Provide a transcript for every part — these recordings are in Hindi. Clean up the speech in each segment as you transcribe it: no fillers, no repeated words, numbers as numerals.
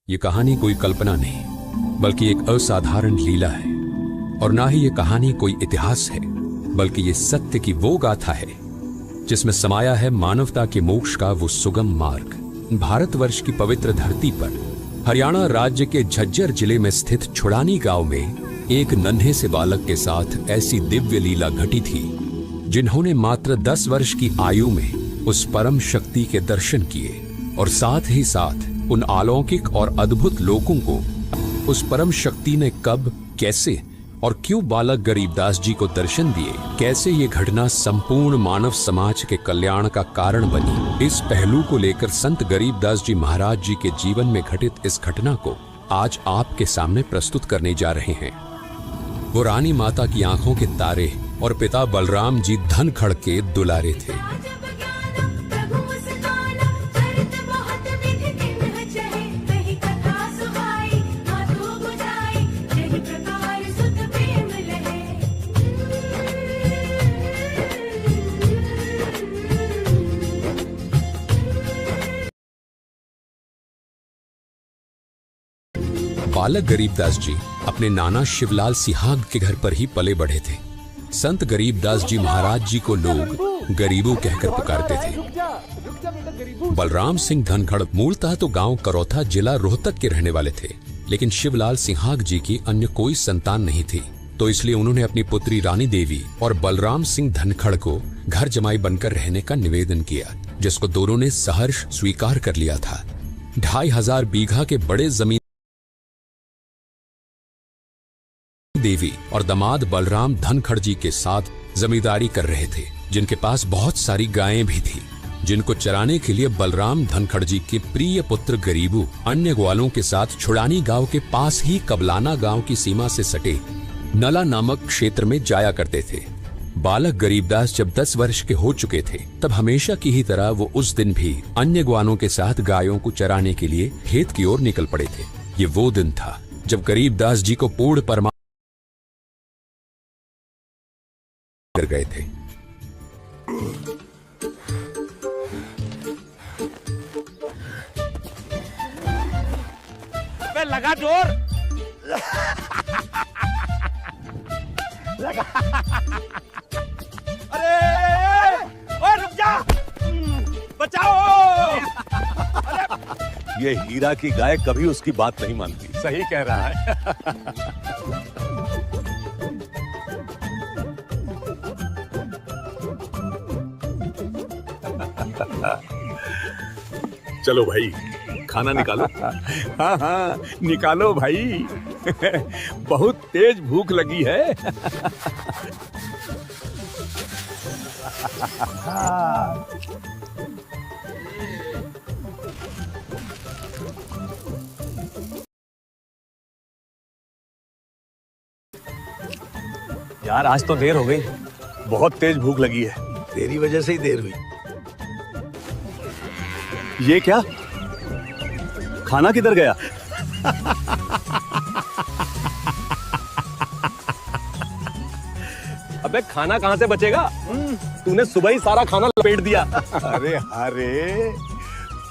ये कहानी कोई कल्पना नहीं बल्कि एक असाधारण लीला है। और ना ही ये कहानी कोई इतिहास है बल्कि ये सत्य की वो गाथा है जिसमें समाया है मानवता के मोक्ष का वो सुगम मार्ग। भारतवर्ष की पवित्र धरती पर हरियाणा राज्य के झज्जर जिले में स्थित छुड़ानी गांव में एक नन्हे से बालक के साथ ऐसी दिव्य लीला घटी थी जिन्होंने मात्र 10 वर्ष की आयु में उस परम शक्ति के दर्शन किए और साथ ही साथ उन अलौकिक और अद्भुत लोगों को उस परम शक्ति ने कब, कैसे और क्यों बालक गरीबदास जी को दर्शन दिए, कैसे ये घटना संपूर्ण मानव समाज के कल्याण का कारण बनी। इस पहलू को लेकर संत गरीबदास जी महाराज जी के जीवन में घटित इस घटना को आज आपके सामने प्रस्तुत करने जा रहे हैं। वो रानी माता की आंखों के तारे और पिता बलराम जी धनखड़ के दुलारे थे। बालक गरीबदास जी अपने नाना शिवलाल सिहाग के घर पर ही पले बढ़े थे। संत गरीबदास जी महाराज जी को लोग गरीबू कहकर पुकारते थे। बलराम सिंह धनखड़ मूलतः तो गांव करौथा जिला रोहतक के रहने वाले थे, लेकिन शिवलाल सिहाग जी की अन्य कोई संतान नहीं थी, तो इसलिए उन्होंने अपनी पुत्री रानी देवी और बलराम सिंह धनखड़ को घर जमाई बनकर रहने का निवेदन किया, जिसको दोनों ने सहर्ष स्वीकार कर लिया था। 2500 बीघा के बड़े जमीन देवी और दामाद बलराम धनखड़ जी के साथ जमींदारी कर रहे थे, जिनके पास बहुत सारी गायें भी थी, जिनको चराने के लिए बलराम धनखड़ जी के प्रिय पुत्र गरीबू अन्य ग्वालों के साथ छुड़ानी गांव के पास ही कबलाना गांव की सीमा से सटे नला नामक क्षेत्र में जाया करते थे। बालक गरीबदास जब 10 वर्ष के हो चुके थे तब हमेशा की ही तरह वो उस दिन भी अन्य ग्वालों के साथ गायों को चराने के लिए खेत की ओर निकल पड़े थे। ये वो दिन था जब गरीबदास जी को पूर्ण परमा गए थे। अबे लगा जोर लगा। अरे ओए रुक जा, बचाओ। ये हीरा की गाय कभी उसकी बात नहीं मानती। सही कह रहा है। चलो भाई खाना निकालो। हाँ हाँ निकालो भाई। बहुत तेज भूख लगी है। यार आज तो देर हो गई, बहुत तेज भूख लगी है। तेरी वजह से ही देर हुई। ये क्या, खाना किधर गया? अबे खाना कहाँ से बचेगा? तूने सुबह ही सारा खाना लपेट दिया। अरे अरे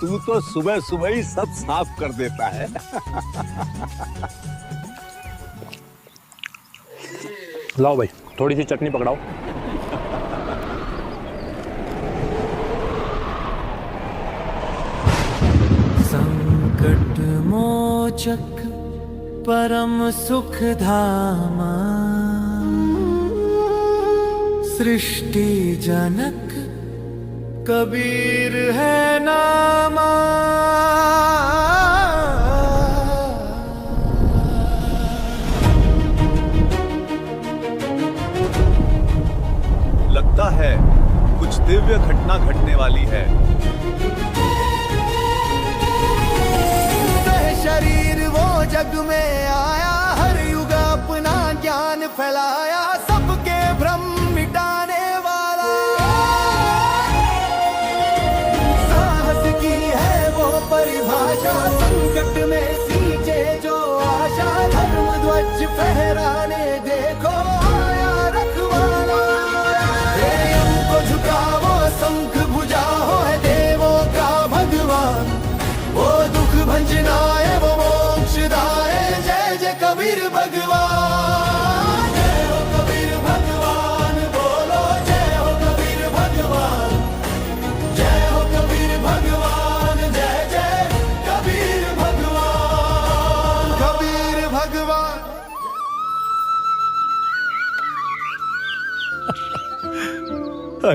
तू तो सुबह सुबह ही सब साफ कर देता है। लाओ भाई थोड़ी सी चटनी पकड़ाओ। संकट मोचक परम सुख धामा, सृष्टि जनक कबीर है नामा। लगता है कुछ दिव्य घटना घटने वाली है। शरीर वो जग में आया, हर युग अपना ज्ञान फैलाया, सबके भ्रम मिटाने वाला। साहस की है वो परिभाषा, संकट में सींचे जो आशा, धर्म ध्वज फहराने देखो आया रखवाला। को झुकावो शंख भुजाओ है देवों का भगवान, वो दुख भंजना है वो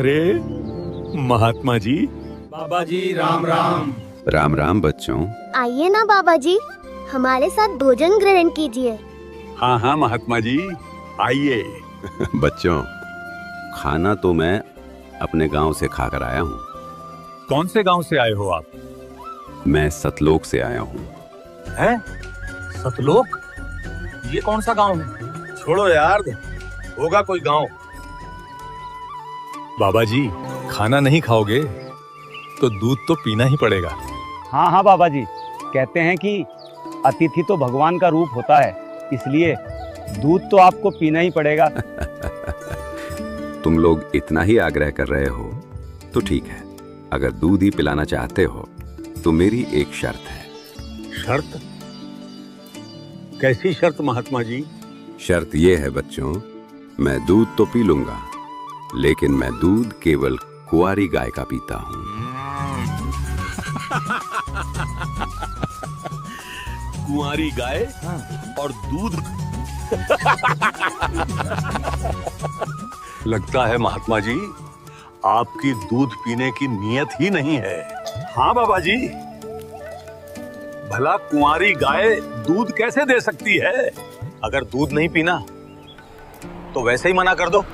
अरे महात्मा जी। बाबा जी राम राम। राम राम बच्चों। आइए ना बाबा जी, हमारे साथ भोजन ग्रहण कीजिए। हाँ हाँ महात्मा जी, आइए। बच्चों, खाना तो मैं अपने गांव से खाकर आया हूँ। कौन से गांव से आए हो आप? मैं सतलोक से आया हूँ। है सतलोक? ये कौन सा गांव है? छोड़ो यार, होगा कोई गांव। बाबा जी, खाना नहीं खाओगे तो दूध तो पीना ही पड़ेगा। हाँ हाँ बाबा जी, कहते हैं कि अतिथि तो भगवान का रूप होता है, इसलिए दूध तो आपको पीना ही पड़ेगा। तुम लोग इतना ही आग्रह कर रहे हो तो ठीक है। अगर दूध ही पिलाना चाहते हो तो मेरी एक शर्त है। शर्त? कैसी शर्त महात्मा जी? शर्त ये है बच्चों, मैं दूध तो पी लूंगा, लेकिन मैं दूध केवल कुंवारी गाय का पीता हूँ। कुंवारी गाय और दूध? लगता है महात्मा जी आपकी दूध पीने की नीयत ही नहीं है। हाँ बाबा जी, भला कुंवारी गाय दूध कैसे दे सकती है? अगर दूध नहीं पीना तो वैसे ही मना कर दो।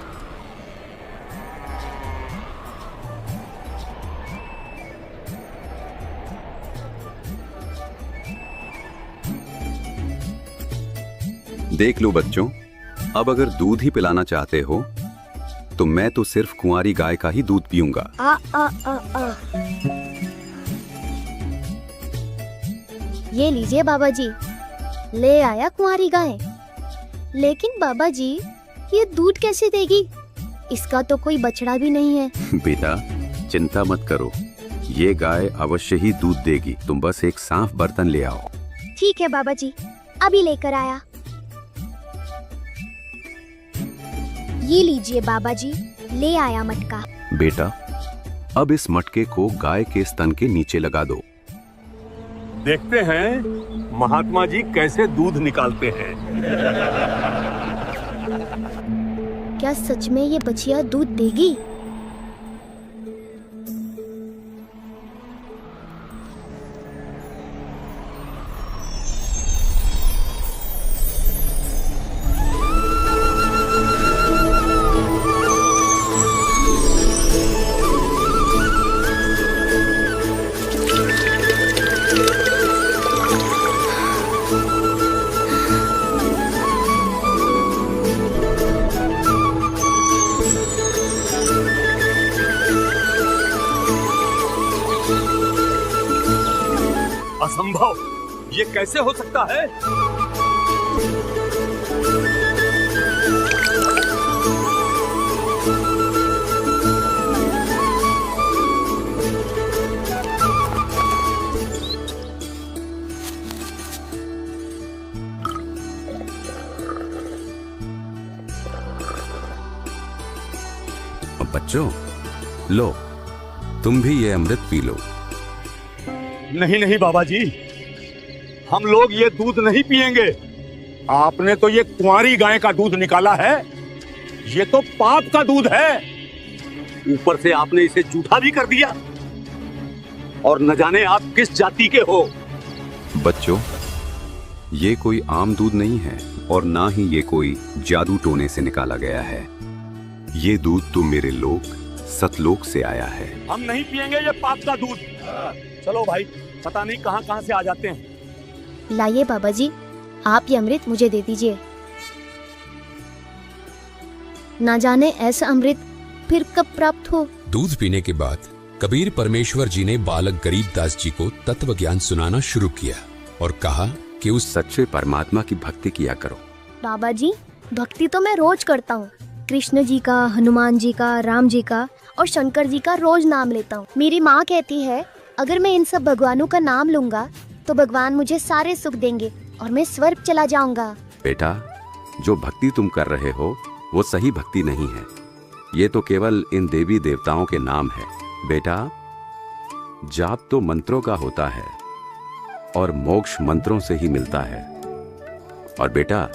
देख लो बच्चों, अब अगर दूध ही पिलाना चाहते हो तो मैं तो सिर्फ कुंवारी गाय का ही दूध पीऊंगा। ये लीजिए बाबा जी, ले आया कुंवारी गाय। लेकिन बाबा जी, ये दूध कैसे देगी? इसका तो कोई बछड़ा भी नहीं है। बेटा चिंता मत करो, ये गाय अवश्य ही दूध देगी। तुम बस एक साफ बर्तन ले आओ। ठीक है बाबा जी, अभी लेकर आया। ये लीजिए बाबा जी, ले आया मटका। बेटा अब इस मटके को गाय के स्तन के नीचे लगा दो। देखते हैं महात्मा जी कैसे दूध निकालते हैं। क्या सच में ये बछिया दूध देगी? असंभव, ये कैसे हो सकता है? बच्चों लो, तुम भी ये अमृत पी लो। नहीं नहीं बाबा जी, हम लोग ये दूध नहीं पिएंगे। आपने तो ये कुंवारी गाय का दूध निकाला है, ये तो पाप का दूध है। ऊपर से आपने इसे जूठा भी कर दिया, और न जाने आप किस जाति के हो। बच्चों, ये कोई आम दूध नहीं है और ना ही ये कोई जादू टोने से निकाला गया है। ये दूध तो मेरे लोक सतलोक से आया है। हम नहीं पिएंगे ये पाप का दूध। चलो भाई, पता नहीं कहां कहां से आ जाते हैं। लाइए बाबा जी, आप ये अमृत मुझे दे दीजिए। ना जाने ऐसा अमृत फिर कब प्राप्त हो। दूध पीने के बाद कबीर परमेश्वर जी ने बालक गरीबदास जी को तत्व ज्ञान सुनाना शुरू किया और कहा कि उस सच्चे परमात्मा की भक्ति किया करो। बाबा जी, भक्ति तो मैं रोज करता हूँ। कृष्ण जी का, हनुमान जी का, राम जी का और शंकर जी का रोज नाम लेता हूँ। मेरी माँ कहती है अगर मैं इन सब भगवानों का नाम लूंगा तो भगवान मुझे सारे सुख देंगे और मैं स्वर्ग चला जाऊंगा। बेटा, जो भक्ति तुम कर रहे हो वो सही भक्ति नहीं है। ये तो केवल इन देवी देवताओं के नाम है। बेटा, जाप तो मंत्रों का होता है और मोक्ष मंत्रों से ही मिलता है। और बेटा,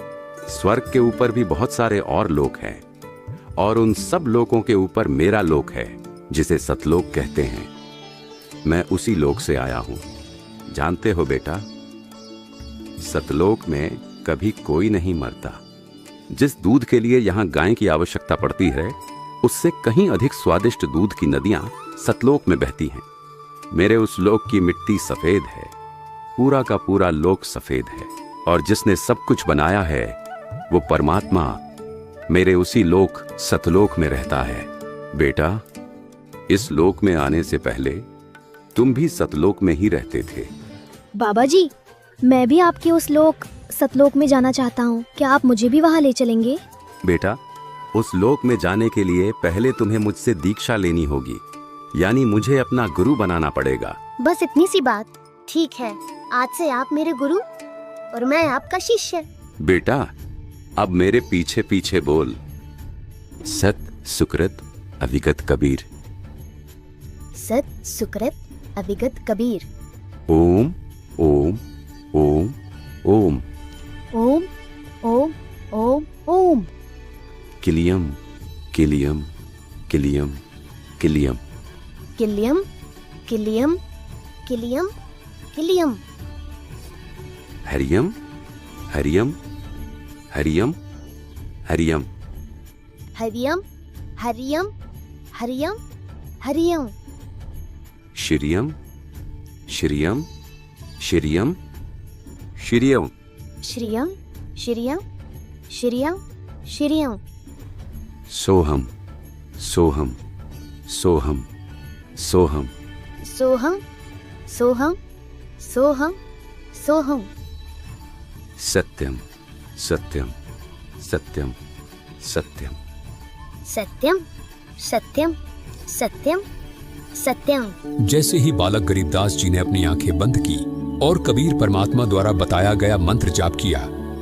स्वर्ग के ऊपर भी बहुत सारे और लोक हैं और उन सब लोकों के ऊपर मेरा लोक है जिसे सतलोक कहते हैं। मैं उसी लोक से आया हूं। जानते हो बेटा, सतलोक में कभी कोई नहीं मरता। जिस दूध के लिए यहाँ गाय की आवश्यकता पड़ती है, उससे कहीं अधिक स्वादिष्ट दूध की नदियां सतलोक में बहती हैं। मेरे उस लोक की मिट्टी सफेद है, पूरा का पूरा लोक सफेद है, और जिसने सब कुछ बनाया है वो परमात्मा मेरे उसी लोक सतलोक में रहता है। बेटा, इस लोक में आने से पहले तुम भी सतलोक में ही रहते थे। बाबा जी, मैं भी आपके उस लोक सतलोक में जाना चाहता हूँ। क्या आप मुझे भी वहाँ ले चलेंगे? बेटा, उस लोक में जाने के लिए पहले तुम्हें मुझसे दीक्षा लेनी होगी, यानी मुझे अपना गुरु बनाना पड़ेगा। बस इतनी सी बात। ठीक है, आज से आप मेरे गुरु और मैं आपका शिष्य। बेटा, अब मेरे पीछे पीछे बोल, सत सुकृत अविगत कबीर। सत सुकृत अविगत कबीर। ओम ओम ओम ओम। ओम ओम ओम ओम। किलियम किलियम किलियम किलियम। किलियम किलियम किलियम किलियम। हरियम हरियम हरियम हरियम। हरियम हरियम हरियम हरियम। श्रियम श्रियम श्रियम श्रियम। श्रियम श्रियम श्रियम श्रियम। सोहम सोहम सोहम सोहम। सोहम सोहम सोहम सोहम। सत्यम सत्यम सत्यम सत्यम। सत्यम सत्यम सत्यम सत्यम। जैसे ही बालक गरीबदास जी ने अपनी आंखें बंद की और कबीर परमात्मा द्वारा बताया गया मंत्र जाप किया,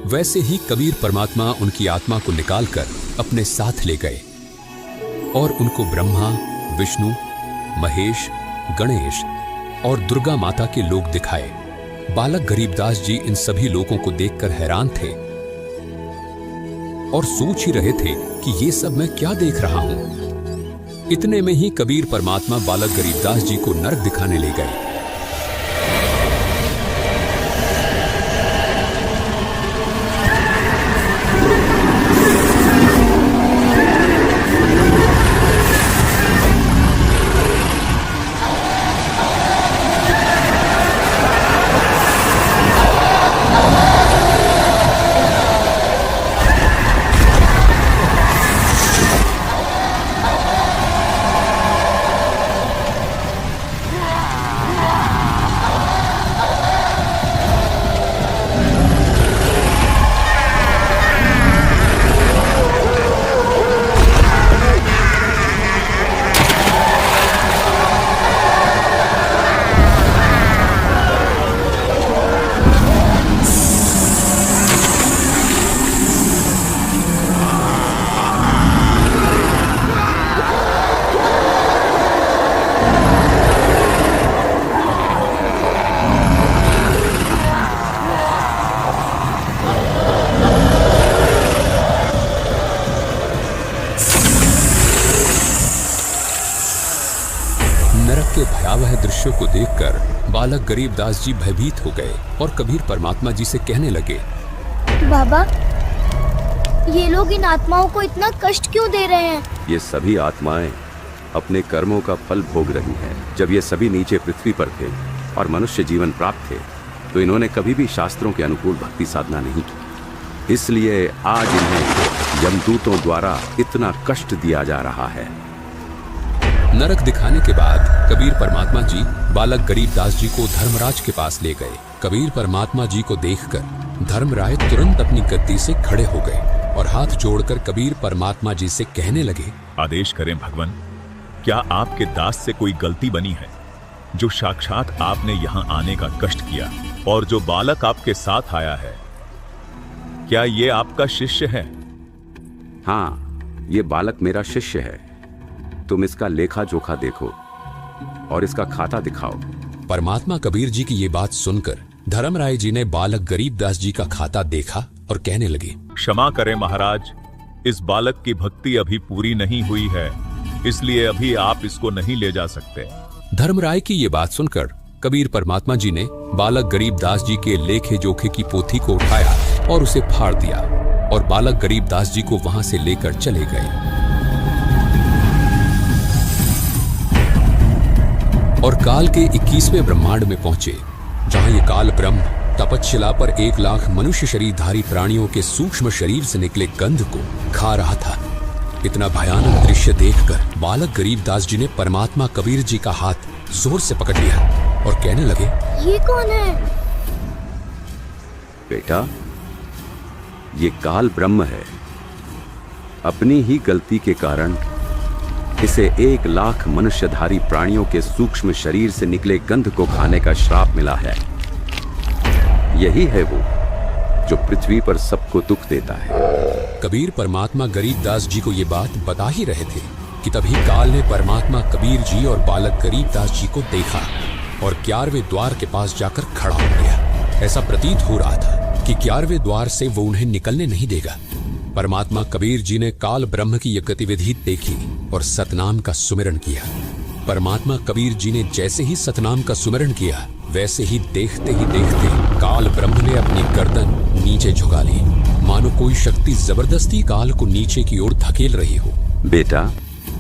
वैसे ही कबीर परमात्मा उनकी आत्मा को निकालकर अपने साथ ले गए और उनको ब्रह्मा, विष्णु, महेश, गणेश और दुर्गा माता के लोक दिखाए। बालक गरीबदास जी इन सभी लोगों को देखकर हैरान थे और सोच ही रहे थे कि ये सब मैं क्या देख रहा हूं। इतने में ही कबीर परमात्मा बालक गरीबदास जी को नरक दिखाने ले गए। नरक के भयावह दृश्यों को देखकर बालक गरीबदास जी भयभीत हो गए और कबीर परमात्मा जी से कहने लगे, बाबा, ये लोग इन आत्माओं को इतना कष्ट क्यों दे रहे हैं? ये सभी आत्माएं अपने कर्मों का फल भोग रही हैं। जब ये सभी नीचे पृथ्वी पर थे और मनुष्य जीवन प्राप्त थे, तो इन्होंने कभी भी शास्त्रों के अनुकूल भक्ति साधना नहीं की। इसलिए आज इन्हें यमदूतों द्वारा इतना कष्ट दिया जा रहा है। नरक दिखाने के बाद कबीर परमात्मा जी बालक गरीबदास जी को धर्मराज के पास ले गए। कबीर परमात्मा जी को देखकर धर्मराय तुरंत अपनी गद्दी से खड़े हो गए और हाथ जोड़कर कबीर परमात्मा जी से कहने लगे, आदेश करें भगवान, क्या आपके दास से कोई गलती बनी है जो साक्षात आपने यहाँ आने का कष्ट किया? और जो बालक आपके साथ आया है, क्या ये आपका शिष्य है? हाँ, ये बालक मेरा शिष्य है। तुम इसका लेखा जोखा देखो और इसका खाता दिखाओ। परमात्मा कबीर जी की ये बात सुनकर धर्मराय जी ने बालक गरीबदास जी का खाता देखा और कहने लगे, क्षमा करें महाराज, इस बालक की भक्ति अभी पूरी नहीं हुई है, इसलिए अभी आप इसको नहीं ले जा सकते। धर्मराय की ये बात सुनकर कबीर परमात्मा जी ने बालक गरीबदास जी के लेखे जोखे की पोथी को उठाया और उसे फाड़ दिया और बालक गरीबदास जी को वहां से लेकर चले गए। और काल के 21वें ब्रह्मांड में पहुंचे, जहां ये काल ब्रह्म तपस्शिला पर 1 लाख मनुष्य शरीरधारी प्राणियों के सूक्ष्म शरीर से निकले गंध को खा रहा था। इतना भयानक दृश्य देखकर बालक गरीबदास जी ने परमात्मा कबीर जी का हाथ जोर से पकड़ लिया और कहने लगे, ये कौन है? बेटा, ये काल ब्रह्म है। अपनी ही गलती के कारण इसे 1 लाख मनुष्यधारी प्राणियों के सूक्ष्म शरीर से निकले गंध को खाने का श्राप मिला है। यही है वो जो पृथ्वी पर सबको दुख देता है। कबीर परमात्मा गरीबदास जी को ये बात बता ही रहे थे कि तभी काल ने परमात्मा कबीर जी और बालक गरीबदास जी को देखा और 11वें द्वार के पास जाकर खड़ा हो गया। ऐसा प्रतीत हो रहा था कि 11वें द्वार से वो उन्हें निकलने नहीं देगा। परमात्मा कबीर जी ने काल ब्रह्म की यह गतिविधि देखी और सतनाम का सुमिरन किया। परमात्मा कबीर जी ने जैसे ही सतनाम का सुमिरन किया, वैसे ही देखते काल ब्रह्म ने अपनी गर्दन नीचे झुका ली, मानो कोई शक्ति जबरदस्ती काल को नीचे की ओर धकेल रही हो। बेटा,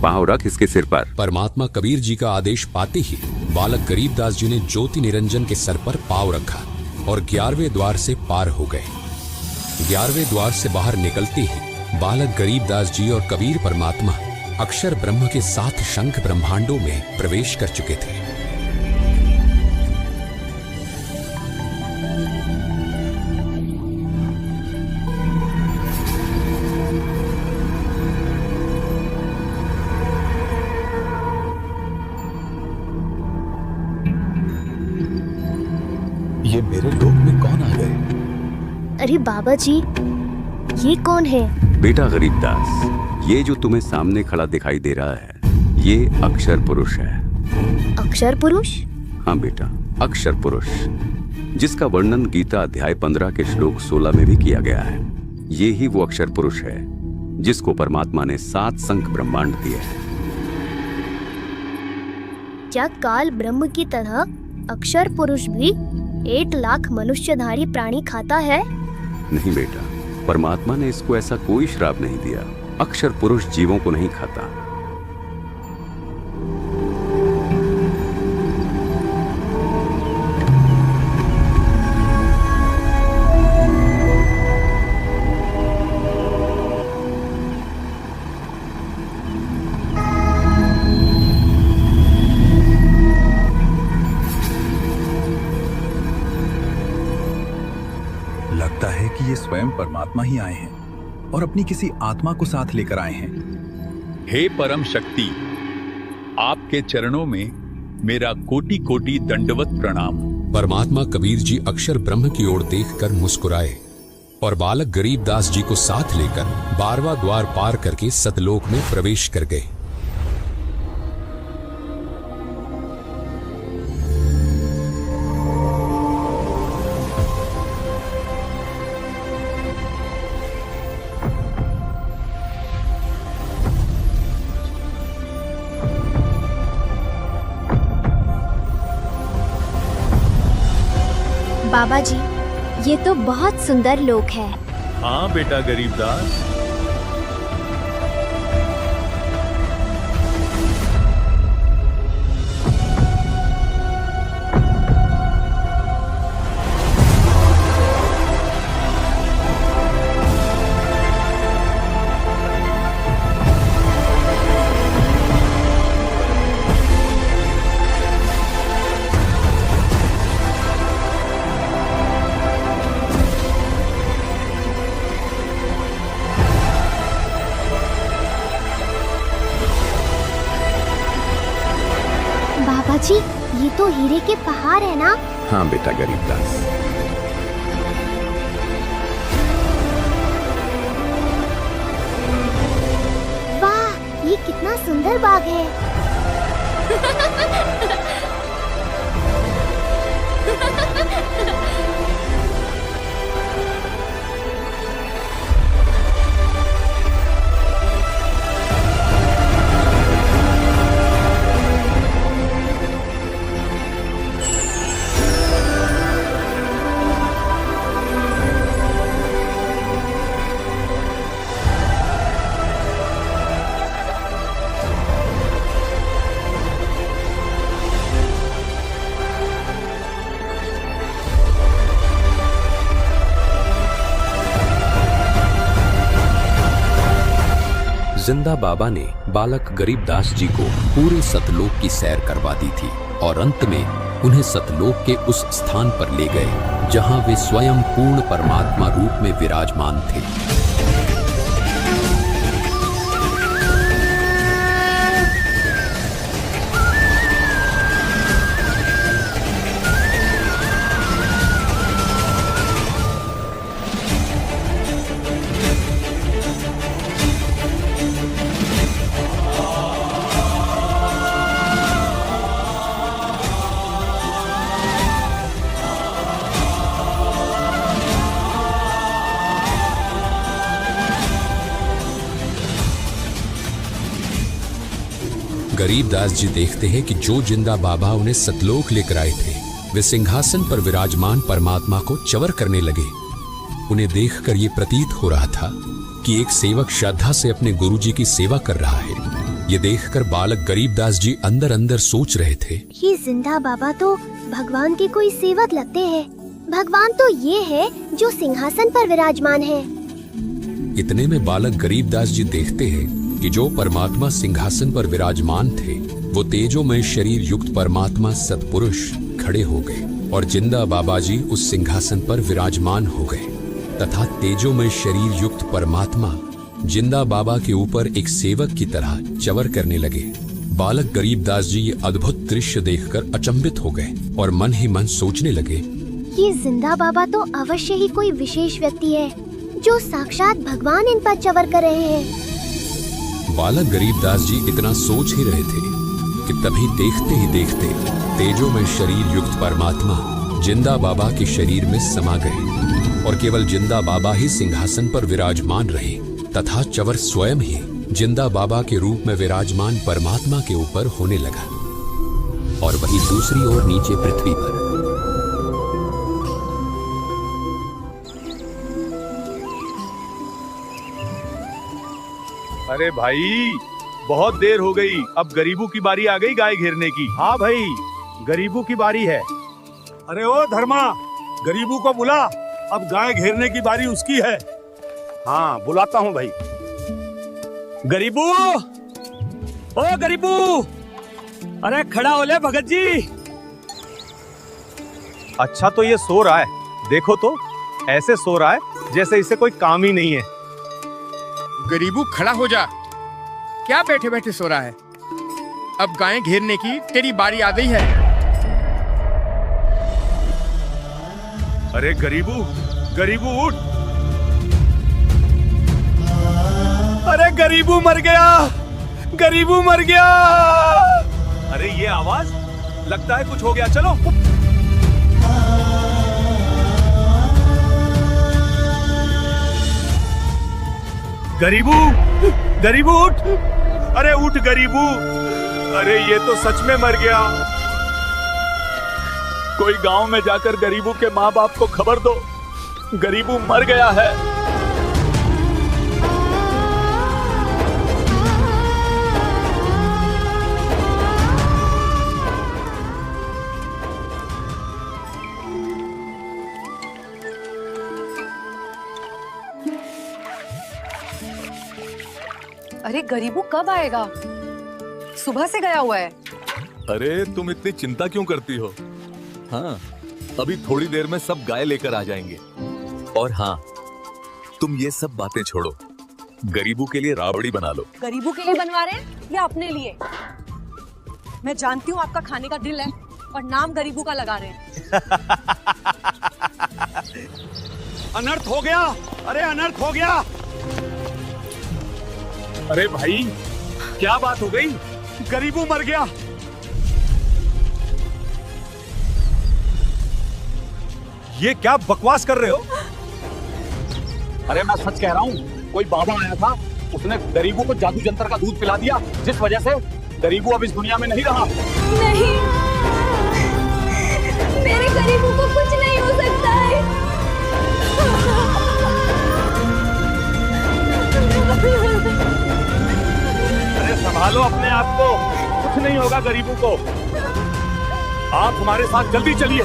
पांव रख इसके सिर पर। परमात्मा कबीर जी का आदेश पाते ही बालक गरीबदास जी ने ज्योति निरंजन के सर पर पांव रखा और 11वें द्वार से पार हो गए। 11वें द्वार से बाहर निकलते ही बालक गरीबदास जी और कबीर परमात्मा अक्षर ब्रह्म के 7 शंख ब्रह्मांडों में प्रवेश कर चुके थे। ये मेरे लोक में कौन आ गए? अरे बाबा जी, ये कौन है? बेटा गरीबदास, ये जो तुम्हें सामने खड़ा दिखाई दे रहा है, ये अक्षर पुरुष है। अक्षर पुरुष? हाँ बेटा, अक्षर पुरुष, जिसका वर्णन गीता अध्याय 15 के श्लोक 16 में भी किया गया है। ये ही वो अक्षर पुरुष है जिसको परमात्मा ने 7 शंख ब्रह्मांड दिए हैं। क्या काल ब्रह्म की तरह अक्षर पुरुष भी 1 लाख मनुष्यधारी प्राणी खाता है? नहीं बेटा, परमात्मा ने इसको ऐसा कोई श्राप नहीं दिया। अक्षर पुरुष जीवों को नहीं खाता। लगता है कि ये स्वयं परमात्मा ही आए हैं और अपनी किसी आत्मा को साथ लेकर आए हैं। हे परम शक्ति, आपके चरणों में मेरा कोटि कोटि दंडवत प्रणाम। परमात्मा कबीर जी अक्षर ब्रह्म की ओर देखकर मुस्कुराए और बालक गरीबदास जी को साथ लेकर 12वां द्वार पार करके सतलोक में प्रवेश कर गए। बाबा जी, ये तो बहुत सुंदर लोक है। हाँ बेटा गरीबदास, बाबा जी, ये तो हीरे के पहाड़ है ना? हाँ बेटा गरीबदास। वाह, ये कितना सुंदर बाग है। जिंदा बाबा ने बालक गरीबदास जी को पूरे सतलोक की सैर करवा दी थी और अंत में उन्हें सतलोक के उस स्थान पर ले गए जहां वे स्वयं पूर्ण परमात्मा रूप में विराजमान थे। गरीबदास जी देखते हैं कि जो जिंदा बाबा उन्हें सतलोक लेकर आए थे वे सिंहासन पर विराजमान परमात्मा को चवर करने लगे। उन्हें देखकर ये प्रतीत हो रहा था कि एक सेवक श्रद्धा से अपने गुरुजी की सेवा कर रहा है। ये देखकर बालक गरीबदास जी अंदर अंदर सोच रहे थे, ये जिंदा बाबा तो भगवान के कोई सेवक लगते हैं। भगवान तो ये है जो सिंहासन पर विराजमान है। इतने में बालक गरीबदास जी देखते हैं कि जो परमात्मा सिंहासन पर विराजमान थे वो तेजोमय शरीर युक्त परमात्मा सतपुरुष खड़े हो गए और जिंदा बाबा जी उस सिंहासन पर विराजमान हो गए तथा तेजोमय शरीर युक्त परमात्मा जिंदा बाबा के ऊपर एक सेवक की तरह चवर करने लगे। बालक गरीबदास जी ये अद्भुत दृश्य देखकर अचंभित हो गए और मन ही मन सोचने लगे, ये जिंदा बाबा तो अवश्य ही कोई विशेष व्यक्ति है जो साक्षात भगवान इन पर चवर कर रहे हैं। बालक गरीबदास जी इतना सोच ही रहे थे कि तभी देखते ही देखते तेजोमय शरीर युक्त परमात्मा जिंदा बाबा के शरीर में समा गए और केवल जिंदा बाबा ही सिंहासन पर विराजमान रहे तथा चवर स्वयं ही जिंदा बाबा के रूप में विराजमान परमात्मा के ऊपर होने लगा और वही दूसरी ओर नीचे पृथ्वी पर अरे भाई बहुत देर हो गई, अब गरीबों की बारी आ गई गाय घेरने की। हाँ भाई, गरीबों की बारी है। अरे ओ धर्मा, गरीबों को बुला, अब गाय घेरने की बारी उसकी है। हाँ बुलाता हूँ भाई। गरीबू, ओ गरीबू, अरे खड़ा हो ले भगत जी। अच्छा तो ये सो रहा है, देखो तो ऐसे सो रहा है जैसे इसे कोई काम ही नहीं है। गरीबू खड़ा हो जा, क्या बैठे बैठे सो रहा है? अब गायें घेरने की तेरी बारी आ गई है। अरे गरीबू, गरीबू उठ। अरे गरीबू मर गया, गरीबू मर गया। अरे ये आवाज, लगता है कुछ हो गया, चलो। गरीबू, गरीबू उठ। अरे उठ गरीबू, अरे ये तो सच में मर गया। कोई गांव में जाकर गरीबू के माँ बाप को खबर दो, गरीबू मर गया है। अरे गरीबू कब आएगा? सुबह से गया हुआ है। अरे तुम इतनी चिंता क्यों करती हो? हाँ, अभी थोड़ी देर में सब गाय लेकर आ जाएंगे। और हाँ, तुम ये सब बातें छोड़ो, गरीबू के लिए राबड़ी बना लो। गरीबू के लिए बनवा रहे हैं या अपने लिए? मैं जानती हूँ आपका खाने का दिल है और नाम गरीबू का लगा रहे हैं। अनर्थ हो गया, अरे अनर्थ हो गया। अरे भाई, क्या बात हो गई? गरीबू मर गया। ये क्या बकवास कर रहे हो? अरे मैं सच कह रहा हूँ, कोई बाबा आया था, उसने गरीबू को जादू जंतर का दूध पिला दिया, जिस वजह से गरीबू अब इस दुनिया में नहीं रहा। नहीं, मेरे गरीबू को कुछ नहीं हो सकता है। अरे संभालो अपने आप को, कुछ नहीं होगा गरीबू को। आप हमारे साथ जल्दी चलिए।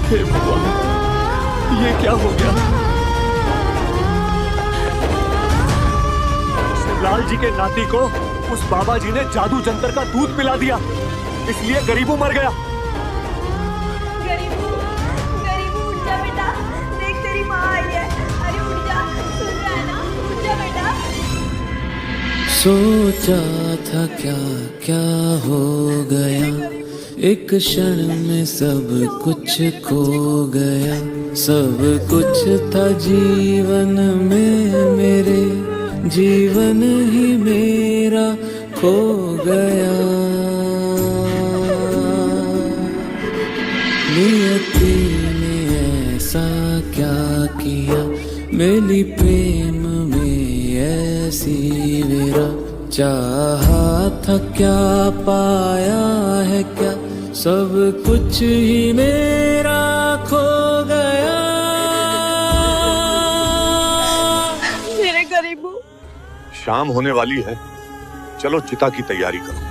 हे भगवान, ये क्या हो गया? लाल जी के नाती को उस बाबा जी ने जादू जंतर का दूध पिला दिया, इसलिए गरीबू मर गया। गरीबू, गरीबू उठ जा बेटा, देख तेरी माँ आई है। अरे उठ जा, सुन रहा है ना, उठ जा बेटा। सोचा था क्या क्या हो गया, एक क्षण में सब कुछ खो गया। सब कुछ था जीवन में मेरे, जीवन ही मेरा खो गया। नियति ने ऐसा क्या किया, मेरी प्रेम में ऐसी मेरा। चाहा था क्या पाया है क्या, सब कुछ ही मेरा खो गया। मेरे गरीबू। शाम होने वाली है, चलो चिता की तैयारी करो।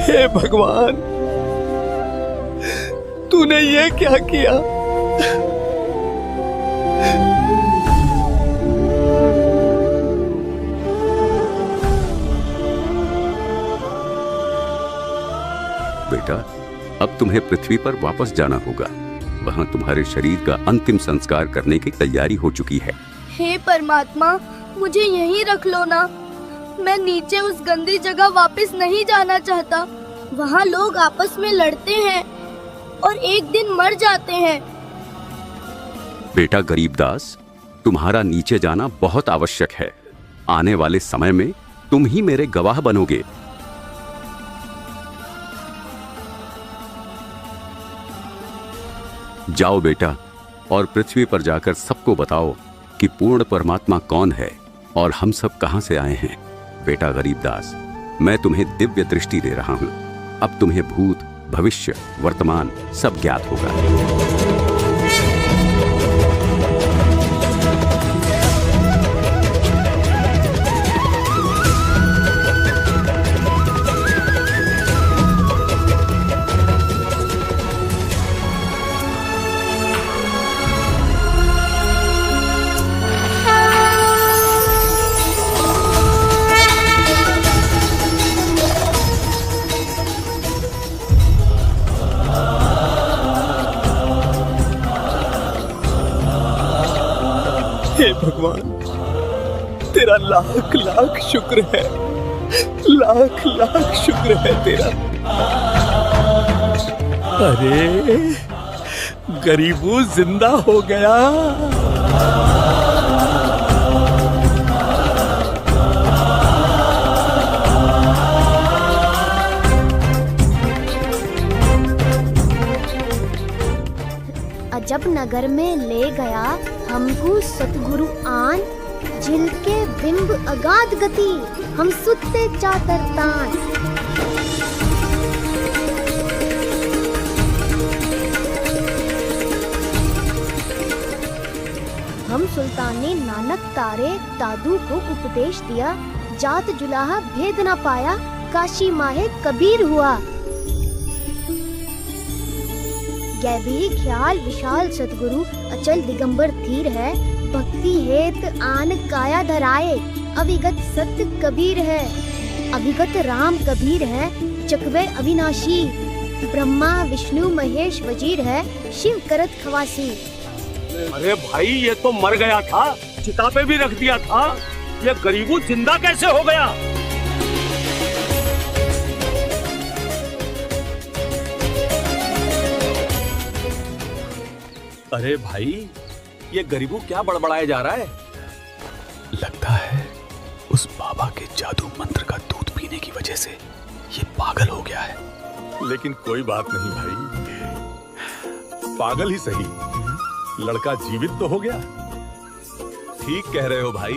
हे भगवान, तूने ये क्या किया? बेटा, अब तुम्हें पृथ्वी पर वापस जाना होगा। वहां तुम्हारे शरीर का अंतिम संस्कार करने की तैयारी हो चुकी है। हे परमात्मा, मुझे यहीं रख लो ना। मैं नीचे उस गंदी जगह वापस नहीं जाना चाहता। वहाँ लोग आपस में लड़ते हैं और एक दिन मर जाते हैं। बेटा गरीबदास, तुम्हारा नीचे जाना बहुत आवश्यक है। आने वाले समय में तुम ही मेरे गवाह बनोगे। जाओ बेटा, और पृथ्वी पर जाकर सबको बताओ कि पूर्ण परमात्मा कौन है और हम सब कहां से आए हैं। बेटा गरीबदास, मैं तुम्हें दिव्य दृष्टि दे रहा हूं। अब तुम्हें भूत, भविष्य, वर्तमान सब ज्ञात होगा। हे भगवान, तेरा लाख लाख शुक्र है, लाख लाख शुक्र है तेरा। अरे गरीबू जिंदा हो गया। अजब नगर में ले गया हमको सतगुरु आन, झिलके बिंब अगाध गति, हम सुत्ते चातर तान। हम सुल्तान ने नानक तारे दादू को उपदेश दिया, जात जुलाहा भेद ना पाया, काशी माहे कबीर हुआ। गैबी ख्याल विशाल सतगुरु अचल दिगंबर धीर है, भक्ति हेत आन काया धराए, अविगत सत्य कबीर है, अविगत राम कबीर है, चकवे अविनाशी, ब्रह्मा विष्णु महेश वजीर है, शिव करत खवासी। अरे भाई, ये तो मर गया था, चिता पे भी रख दिया था, ये गरीबू जिंदा कैसे हो गया? अरे भाई, ये गरीबू क्या बड़बड़ाया जा रहा है? लगता है उस बाबा के जादू मंत्र का दूध पीने की वजह से ये पागल हो गया है। लेकिन कोई बात नहीं भाई, पागल ही सही, लड़का जीवित तो हो गया। ठीक कह रहे हो भाई।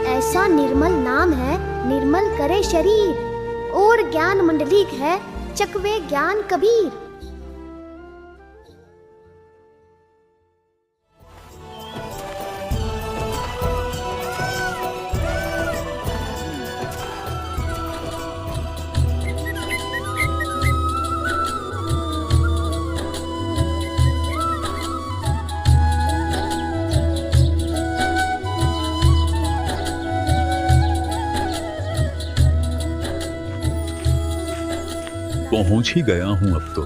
ऐसा निर्मल नाम है, निर्मल करे शरीर, और ज्ञान मंडलीक है, चकवे ज्ञान कबीर। पहुंच ही गया हूं अब तो।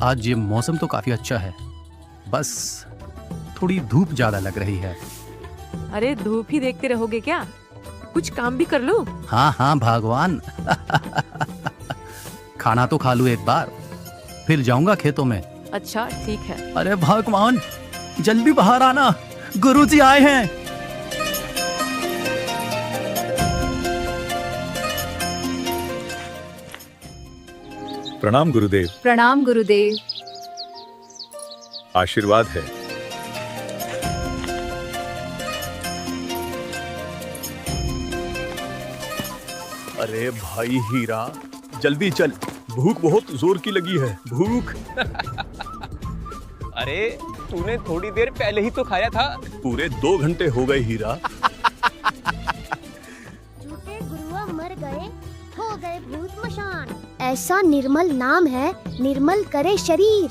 आज ये मौसम तो काफी अच्छा है, बस थोड़ी धूप ज्यादा लग रही है। अरे धूप ही देखते रहोगे क्या? कुछ काम भी कर लो। हाँ हाँ भगवान। खाना तो खा लूं एक बार, फिर जाऊंगा खेतों में। अच्छा ठीक है। अरे भगवान, जल्दी बाहर आना, गुरुजी आए हैं। प्रणाम गुरुदेव। प्रणाम गुरुदेव। आशीर्वाद है। अरे भाई हीरा, जल्दी चल, भूख बहुत जोर की लगी है, भूख। अरे तूने थोड़ी देर पहले ही तो खाया था। पूरे 2 घंटे हो गए हीरा। झूठे गुरुआ मर गए, हो गए भूत मशान। ऐसा निर्मल नाम है, निर्मल करे शरीर।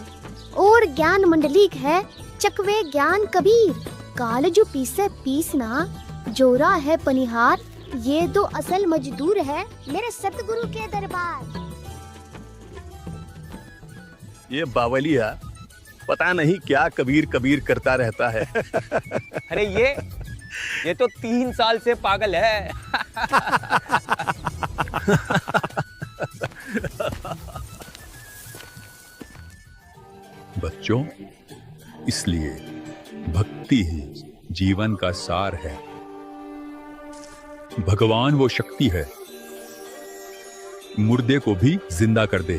और ज्ञान मंडलिक है, चकवे ज्ञान कबीर। काल जो पीसे पीसना, जोरा है पनिहार। ये तो असल मजदूर है मेरे सतगुरु के दरबार। ये बावलिया पता नहीं क्या कबीर कबीर करता रहता है। अरे ये तो 3 साल से पागल है। बच्चों, इसलिए भक्ति ही जीवन का सार है। भगवान वो शक्ति है, मुर्दे को भी जिंदा कर दे।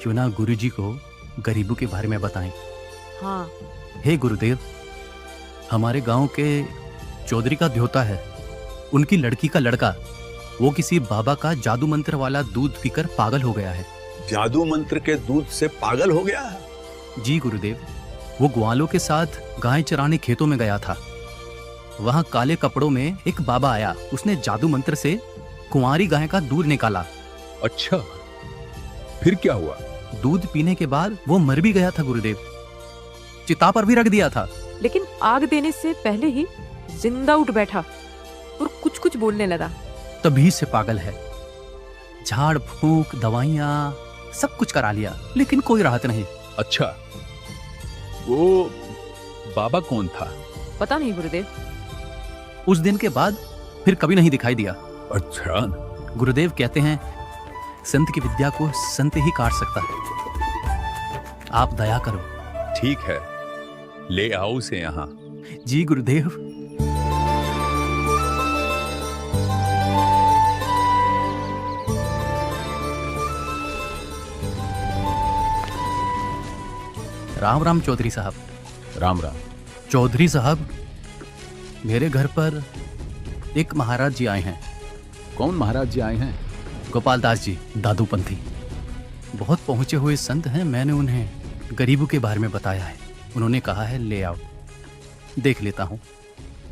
क्यों ना गुरुजी को गरीबों के बारे में बताएं। हाँ। हे गुरुदेव, हमारे गांव के चौधरी का ध्योता है, उनकी लड़की का लड़का, वो किसी बाबा का जादू मंत्र वाला दूध पीकर पागल हो गया है। जादू मंत्र के दूध से पागल हो गया है? जी गुरुदेव, वो ग्वालों के साथ गाय चराने खेतों में गया था। वहां काले कपड़ों में एक बाबा आया, उसने जादू मंत्र से कुंवारी गाय का दूध निकाला। अच्छा, फिर क्या हुआ? दूध पीने के बाद वो मर भी गया था गुरुदेव, चिता पर भी रख दिया था। लेकिन आग देने से पहले ही जिंदा उठ बैठा और कुछ कुछ बोलने लगा। तभी से पागल है। झाड़ फूंक, दवाइयां, सब कुछ करा लिया, लेकिन कोई राहत नहीं। अच्छा, वो बाबा कौन था? पता नहीं गुरुदेव। उस दिन के बाद फिर कभी नहीं दिखाई दिया। अच्छा। गुरुदेव कहते हैं, संत की विद्या को संत ही काट सकता है। आप दया करो। ठीक है, ले आओ उसे यहाँ। जी गुरुदेव। राम राम चौधरी साहब। राम राम। चौधरी साहब, मेरे घर पर एक महाराज जी आए हैं। कौन महाराज जी आए हैं? गोपाल दास जी, दादूपंथी। बहुत पहुंचे हुए संत हैं। मैंने उन्हें गरीबों के बारे में बताया है। उन्होंने कहा है ले आओ, देख लेता हूं।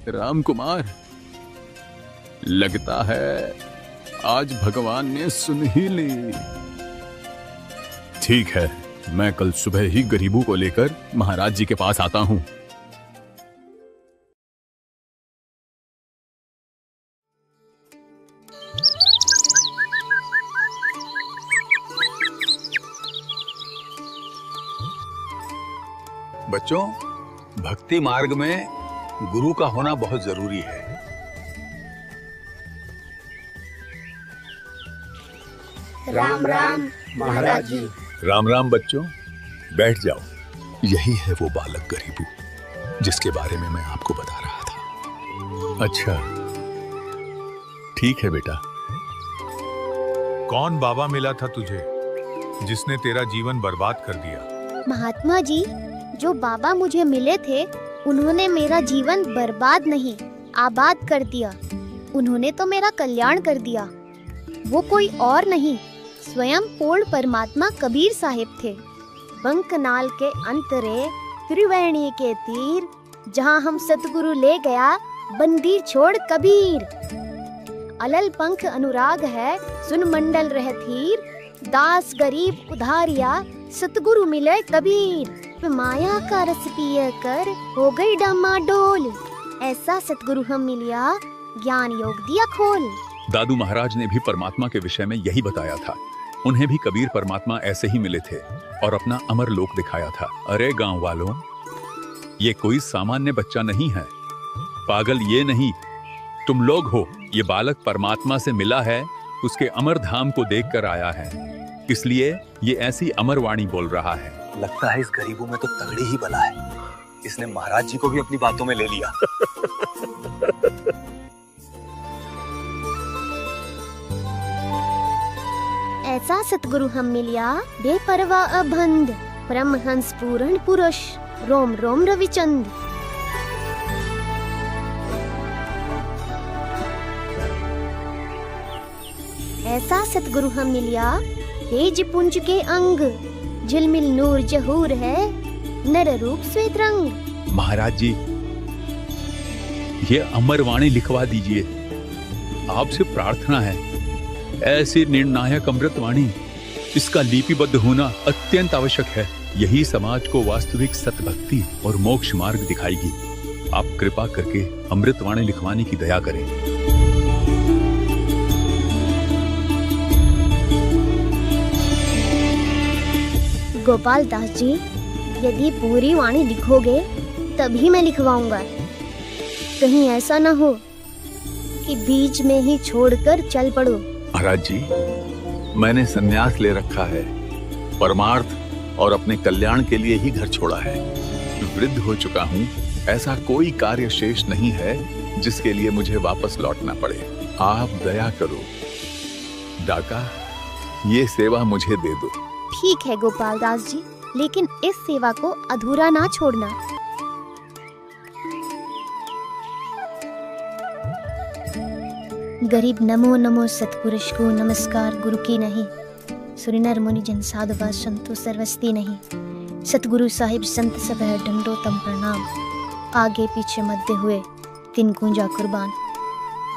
राम कुमार, लगता है आज भगवान ने सुन ही ली। ठीक है, मैं कल सुबह ही गरीबों को लेकर महाराज जी के पास आता हूं। बच्चों, भक्ति मार्ग में गुरु का होना बहुत जरूरी है। राम राम महाराज जी। राम राम बच्चों, बैठ जाओ। यही है वो बालक गरीबू जिसके बारे में मैं आपको बता रहा था। अच्छा, ठीक है बेटा। कौन बाबा मिला था तुझे जिसने तेरा जीवन बर्बाद कर दिया? महात्मा जी, जो बाबा मुझे मिले थे, उन्होंने मेरा जीवन बर्बाद नहीं, आबाद कर दिया। उन्होंने तो मेरा कल्याण कर दिया। वो कोई और नहीं, स्वयं पूर्ण परमात्मा कबीर साहिब थे। बंकनाल के अंतरे त्रिवेणी के तीर, जहां हम सतगुरु ले गया बंदी छोड़ कबीर। अलल पंख अनुराग है, सुन मंडल रह थीर। दास गरीब उधारिया, सतगुरु मिले कबीर। माया का रस पिय कर हो गई डामाडोल। ऐसा सतगुरु हम मिलिया, ज्ञान योग दिया खोल। दादू महाराज ने भी परमात्मा के विषय में यही बताया था। उन्हें भी कबीर परमात्मा ऐसे ही मिले थे और अपना अमर लोक दिखाया था। अरे गांव वालों, ये कोई सामान्य बच्चा नहीं है, पागल ये नहीं, तुम लोग हो। ये बालक परमात्मा से मिला है, उसके अमर धाम को देखकर आया है, इसलिए ये ऐसी अमर वाणी बोल रहा है। लगता है इस गरीबों में तो तगड़ी ही बला है, इसने महाराज जी को भी अपनी बातों में ले लिया। ऐसा सतगुरु हम मिलिया, बेपरवाह अबंध, परमहंस पूर्ण पुरुष, रोम रोम रविचंद। ऐसा सतगुरु हम मिलिया, तेज पुंज के अंग, झिलमिल नूर जहूर है, नर रूप श्वेत रंग। महाराज जी, ये अमर वाणी लिखवा दीजिए, आपसे प्रार्थना है। ऐसी निर्णायक अमृतवाणी, इसका लिपिबद्ध होना अत्यंत आवश्यक है। यही समाज को वास्तविक सतभक्ति और मोक्ष मार्ग दिखाएगी। आप कृपा करके अमृतवाणी लिखवाने की दया करें। गोपाल दास जी, यदि पूरी वाणी लिखोगे तभी मैं लिखवाऊंगा। कहीं ऐसा ना हो कि बीच में ही छोड़कर चल पड़ो। महाराज जी, मैंने संन्यास ले रखा है, परमार्थ और अपने कल्याण के लिए ही घर छोड़ा है। वृद्ध हो चुका हूँ, ऐसा कोई कार्य शेष नहीं है जिसके लिए मुझे वापस लौटना पड़े। आप दया करो, डाका, ये सेवा मुझे दे दो। ठीक है गोपाल दास जी, लेकिन इस सेवा को अधूरा ना छोड़ना। गरीब नमो नमो सतपुरुष को नमस्कार, गुरु की नहीं, सुरिनर मुनिजन साधुवा संतो सर्वस्ती नहीं। सतगुरु साहिब संत सब है दंडोतम प्रणाम, आगे पीछे मध्य हुए तीन कुंजा कुर्बान।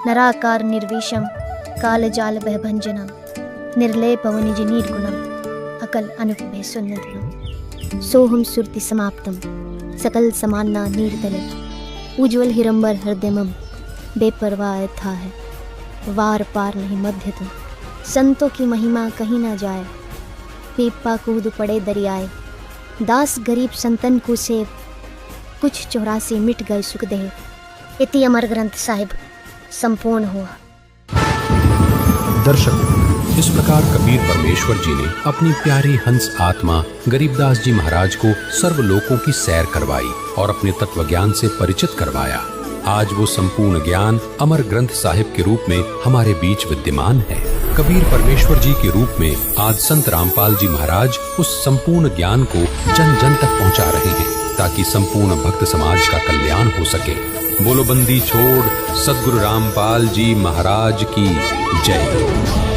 नराकार निर्विषम काल जाल भयभंजनम, निर्लय पवनिज निर्गुणम, अकल अनुपभय सुन्नतिनम। सोहम सुरति समाप्तम, सकल समान्ना नीरतले, उज्ज्वल हिरंबर हृदयमम, बेपरवाह था है, वार पार नहीं मध्य तुम। संतों की महिमा कहीं ना जाए, पीपा कूद पड़े दरियाए। दास गरीब संतन को सेव, कुछ 84 मिट गए सुखदेव। इति अमर ग्रंथ साहिब संपूर्ण हुआ। दर्शकों, इस प्रकार कबीर परमेश्वर जी ने अपनी प्यारी हंस आत्मा गरीबदास जी महाराज को सर्वलोकों की सैर करवाई और अपने तत्व ज्ञान से परिचित करवाया। आज वो संपूर्ण ज्ञान अमर ग्रंथ साहिब के रूप में हमारे बीच विद्यमान है। कबीर परमेश्वर जी के रूप में आज संत रामपाल जी महाराज उस संपूर्ण ज्ञान को जन जन तक पहुंचा रहे हैं, ताकि संपूर्ण भक्त समाज का कल्याण हो सके। बोलो बंदी छोड़ सद्गुरु रामपाल जी महाराज की जय।